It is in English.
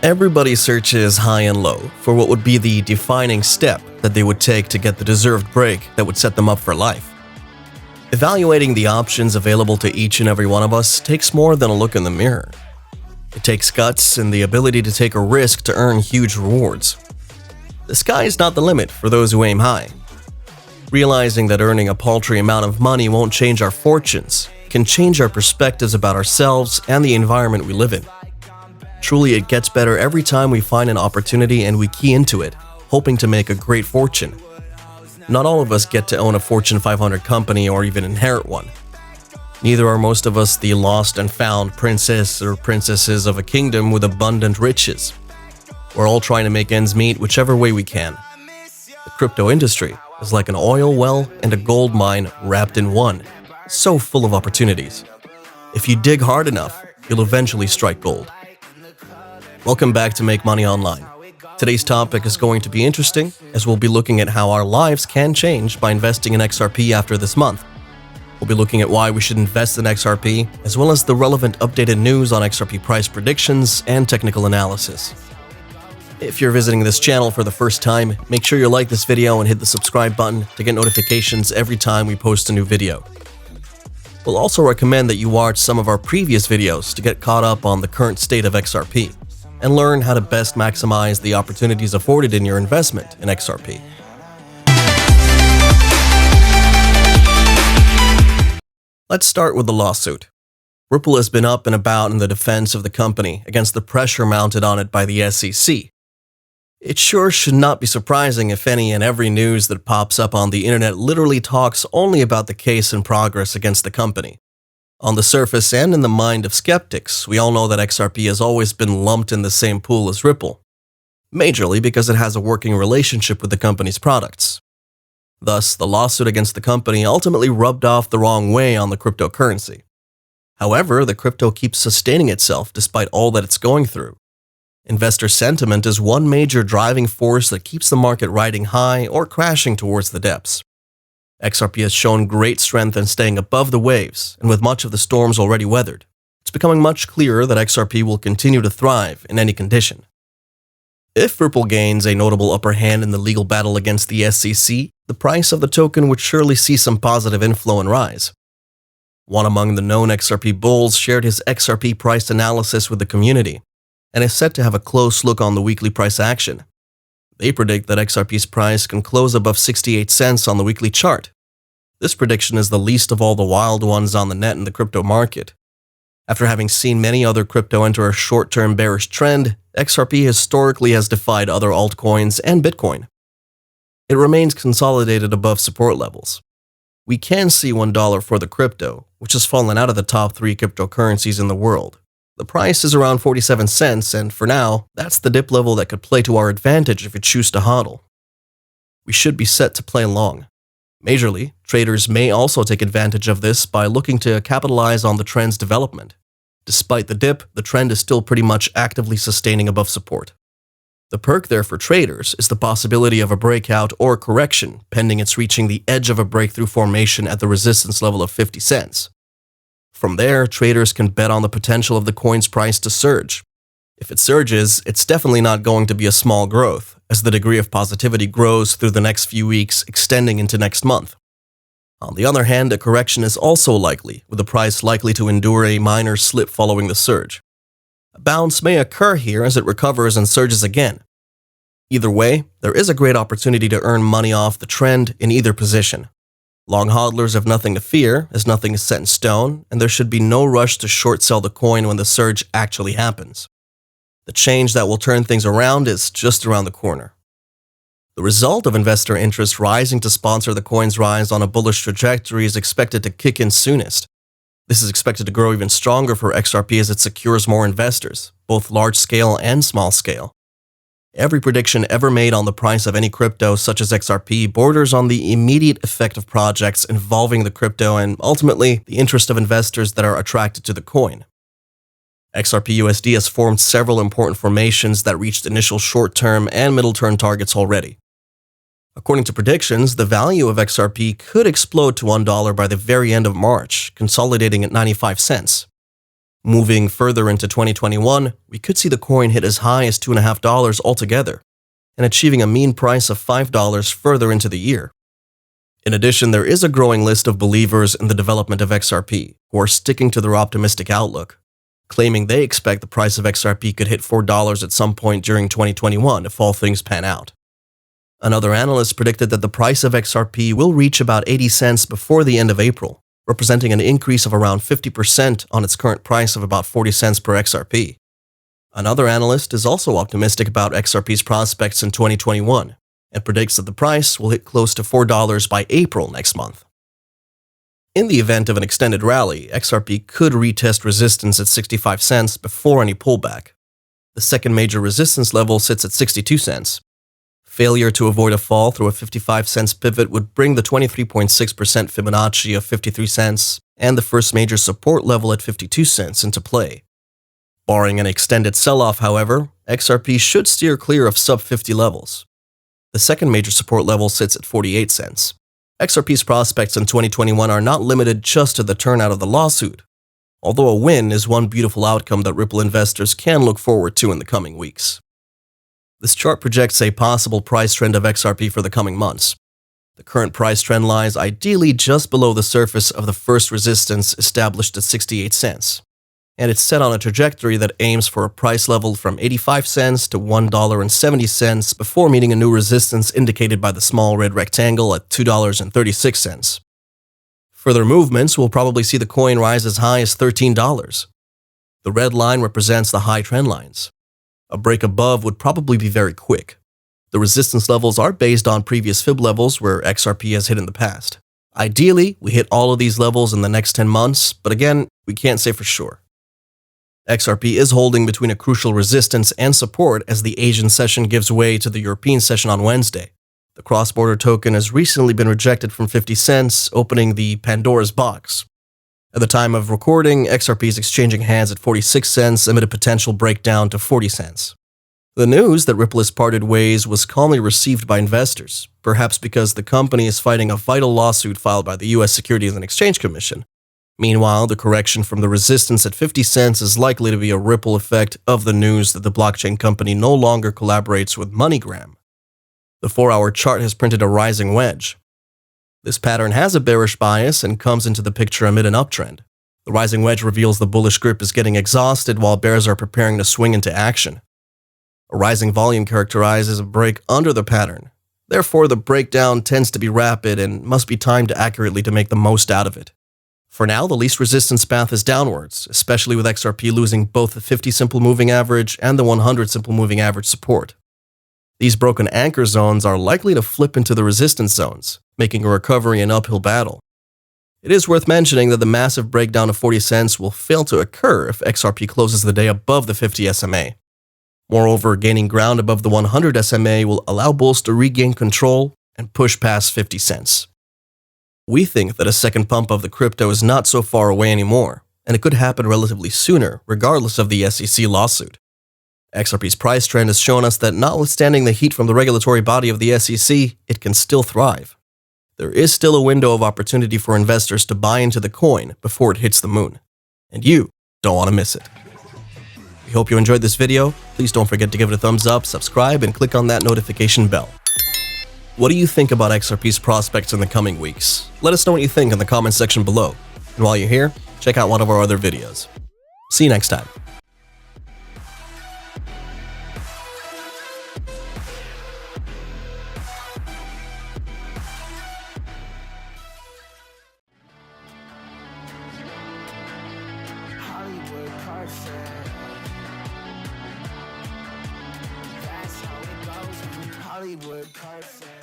Everybody searches high and low for what would be the defining step that they would take to get the deserved break that would set them up for life. Evaluating the options available to each and every one of us takes more than a look in the mirror. It takes guts and the ability to take a risk to earn huge rewards. The sky is not the limit for those who aim high. Realizing that earning a paltry amount of money won't change our fortunes can change our perspectives about ourselves and the environment we live in. Truly, it gets better every time we find an opportunity and we key into it, hoping to make a great fortune. Not all of us get to own a Fortune 500 company or even inherit one. Neither are most of us the lost and found princess or princesses of a kingdom with abundant riches. We're all trying to make ends meet whichever way we can. The crypto industry is like an oil well and a gold mine wrapped in one, so full of opportunities. If you dig hard enough, you'll eventually strike gold. Welcome back to Make Money Online. Today's topic is going to be interesting, as we'll be looking at how our lives can change by investing in XRP after this month. We'll be looking at why we should invest in XRP, as well as the relevant updated news on XRP price predictions and technical analysis. If you're visiting this channel for the first time, make sure you like this video and hit the subscribe button to get notifications every time we post a new video. We'll also recommend that you watch some of our previous videos to get caught up on the current state of XRP and learn how to best maximize the opportunities afforded in your investment in XRP. Let's start with the lawsuit. Ripple has been up and about in the defense of the company against the pressure mounted on it by the SEC. It sure should not be surprising if any and every news that pops up on the internet literally talks only about the case in progress against the company. On the surface and in the mind of skeptics, we all know that XRP has always been lumped in the same pool as Ripple, majorly because it has a working relationship with the company's products. Thus, the lawsuit against the company ultimately rubbed off the wrong way on the cryptocurrency. However, the crypto keeps sustaining itself despite all that it's going through. Investor sentiment is one major driving force that keeps the market riding high or crashing towards the depths. XRP has shown great strength in staying above the waves, and with much of the storms already weathered, it's becoming much clearer that XRP will continue to thrive in any condition. If Ripple gains a notable upper hand in the legal battle against the SEC, the price of the token would surely see some positive inflow and rise. One among the known XRP bulls shared his XRP price analysis with the community, and is set to have a close look on the weekly price action. They predict that XRP's price can close above 68 cents on the weekly chart. This prediction is the least of all the wild ones on the net in the crypto market. After having seen many other crypto enter a short-term bearish trend, XRP historically has defied other altcoins and Bitcoin. It remains consolidated above support levels. We can see $1 for the crypto, which has fallen out of the top 3 cryptocurrencies in the world. The price is around 47 cents, and for now, that's the dip level that could play to our advantage if we choose to hodl. We should be set to play long. Majorly, traders may also take advantage of this by looking to capitalize on the trend's development. Despite the dip, the trend is still pretty much actively sustaining above support. The perk there for traders is the possibility of a breakout or correction pending its reaching the edge of a breakthrough formation at the resistance level of 50 cents. From there, traders can bet on the potential of the coin's price to surge. If it surges, it's definitely not going to be a small growth, as the degree of positivity grows through the next few weeks, extending into next month. On the other hand, a correction is also likely, with the price likely to endure a minor slip following the surge. A bounce may occur here as it recovers and surges again. Either way, there is a great opportunity to earn money off the trend in either position. Long hodlers have nothing to fear, as nothing is set in stone, and there should be no rush to short sell the coin when the surge actually happens. The change that will turn things around is just around the corner. The result of investor interest rising to sponsor the coin's rise on a bullish trajectory is expected to kick in soonest. This is expected to grow even stronger for XRP as it secures more investors, both large-scale and small-scale. Every prediction ever made on the price of any crypto such as XRP borders on the immediate effect of projects involving the crypto and ultimately the interest of investors that are attracted to the coin. XRP-USD has formed several important formations that reached initial short-term and middle-term targets already. According to predictions, the value of XRP could explode to $1 by the very end of March, consolidating at 95 cents. Moving further into 2021, we could see the coin hit as high as $2.50 altogether, and achieving a mean price of $5 further into the year. In addition, there is a growing list of believers in the development of XRP who are sticking to their optimistic outlook, claiming they expect the price of XRP could hit $4 at some point during 2021 if all things pan out. Another analyst predicted that the price of XRP will reach about 80 cents before the end of April, representing an increase of around 50% on its current price of about 40 cents per XRP. Another analyst is also optimistic about XRP's prospects in 2021 and predicts that the price will hit close to $4 by April next month. In the event of an extended rally, XRP could retest resistance at 65 cents before any pullback. The second major resistance level sits at 62 cents. Failure to avoid a fall through a 55 cents pivot would bring the 23.6% Fibonacci of 53 cents and the first major support level at 52 cents into play. Barring an extended sell-off, however, XRP should steer clear of sub-50 levels. The second major support level sits at 48 cents. XRP's prospects in 2021 are not limited just to the turnout of the lawsuit, although a win is one beautiful outcome that Ripple investors can look forward to in the coming weeks. This chart projects a possible price trend of XRP for the coming months. The current price trend lies ideally just below the surface of the first resistance established at 68 cents, and it's set on a trajectory that aims for a price level from 85 cents to $1.70 before meeting a new resistance indicated by the small red rectangle at $2.36. Further movements will probably see the coin rise as high as $13. The red line represents the high trend lines. A break above would probably be very quick. The resistance levels are based on previous fib levels where XRP has hit in the past. Ideally, we hit all of these levels in the next 10 months, but again, we can't say for sure. XRP is holding between a crucial resistance and support as the Asian session gives way to the European session on Wednesday. The cross-border token has recently been rejected from 50 cents, opening the Pandora's box. At the time of recording, XRP is exchanging hands at 46 cents amid a potential breakdown to 40 cents. The news that Ripple has parted ways was calmly received by investors, perhaps because the company is fighting a vital lawsuit filed by the U.S. Securities and Exchange Commission. Meanwhile, the correction from the resistance at 50 cents is likely to be a ripple effect of the news that the blockchain company no longer collaborates with MoneyGram. The 4-hour chart has printed a rising wedge. This pattern has a bearish bias and comes into the picture amid an uptrend. The rising wedge reveals the bullish grip is getting exhausted while bears are preparing to swing into action. A rising volume characterizes a break under the pattern. Therefore, the breakdown tends to be rapid and must be timed accurately to make the most out of it. For now, the least resistance path is downwards, especially with XRP losing both the 50 simple moving average and the 100 simple moving average support. These broken anchor zones are likely to flip into the resistance zones, making a recovery an uphill battle. It is worth mentioning that the massive breakdown of 40 cents will fail to occur if XRP closes the day above the 50 SMA. Moreover, gaining ground above the 100 SMA will allow bulls to regain control and push past 50 cents. We think that a second pump of the crypto is not so far away anymore, and it could happen relatively sooner, regardless of the SEC lawsuit. XRP's price trend has shown us that notwithstanding the heat from the regulatory body of the SEC, it can still thrive. There is still a window of opportunity for investors to buy into the coin before it hits the moon, and you don't want to miss it. We hope you enjoyed this video. Please don't forget to give it a thumbs up, subscribe, and click on that notification bell. What do you think about XRP's prospects in the coming weeks? Let us know what you think in the comment section below. And while you're here, check out one of our other videos. See you next time. Hollywood car set.